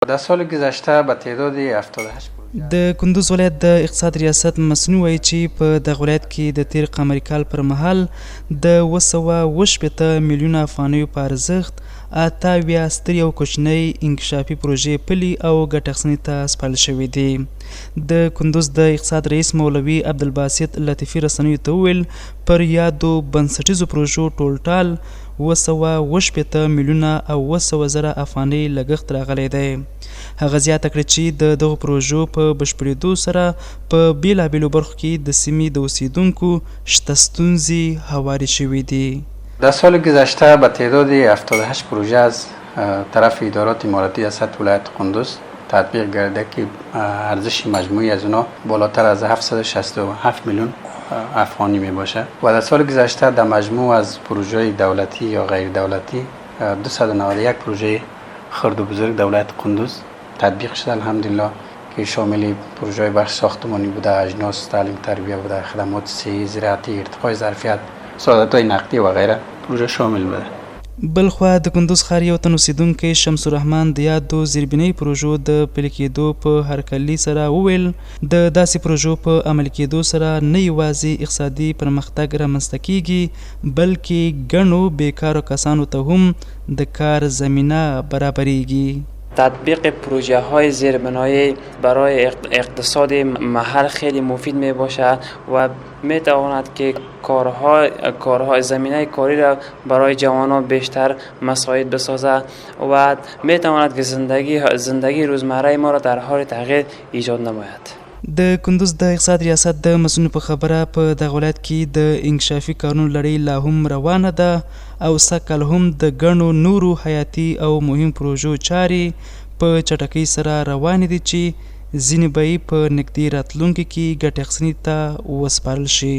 در سال گذشته به تعداد 78 د کندوز ولایت د اقتصاد ریاست مسنون وایي چې په دغه ولایت کې د تیر قمري کال پر مهال د 280 میلیونه افغانیو په ارزښت 88 سترې او کوچنۍ انکشافي پروژې پلي او ګټه اخیستنې ته سپارل شوي دي. د کندوز د اقتصاد رئیس مولوي عبدالباسط لطیفي رسنیو ته وویل پر یادو بنسټیزو پروژو ټولټال 280 میلیونه او 200 زره افغانۍ لګښت راغلی دی. هغه زیاته کړه چې د دغو پروژو په بشپړېدو سره په بېلابېلو برخو کې د سیمې د اوسیدونکو شته ستونزې هوارې شوي دي. در سال گذشته به تعداد 78 پروژه از طرف ادارات اماراتی ریاست ولایت قندوز تطبیق گردیده که ارزش مجموعی از اونا بالاتر از 767 میلیون افغانی می باشه و در سال گذشته در مجموع از پروژه دولتی یا غیر دولتی 291 پروژه خرد و بزرگ دولت قندوز تطبیق شده الحمدلله که شامل پروژه بخش ساختمانی بوده، اجناس تعلیم تربیه بوده، خدمات صحی، زراعتی، ارتقای ظرفیت، سعادت‌های نقدی و غیره پروژه شامل بوده. بلخوا د کندوز ښار یو تن اوسیدونکی شمس الرحمن د یادو زیربنۍ پروژو د پلي کېدو په هرکلي سره وویل د داسې پروژو په عملي کېدو سره نه یوازې اقتصادي پرمختګ رامنځته کیږي بلکې ګڼو بیکارو کسانو ته هم د کار زمینه برابریږي. تطبیق پروژه های زیربنایی برای اقتصاد محل خیلی مفید می باشد و می تواند که کارهای زمینه کاری را برای جوانان بیشتر مساعد بسازد و می تواند که زندگی روزمره ما را در حال تغییر ایجاد نماید. د کندوز د اقتصاد ریاست د مسؤل په خبره په دغه ولایت کې د انکشافي کارونو لړۍ لا هم روانه ده او سږکال هم د ګڼو نورو حیاتي او مهم پروژو چارې په چټکۍ سره روانې دي چې ځینې به یې په نږدې راتلونکي کې ګټې اخیستنې ته وسپارل شي.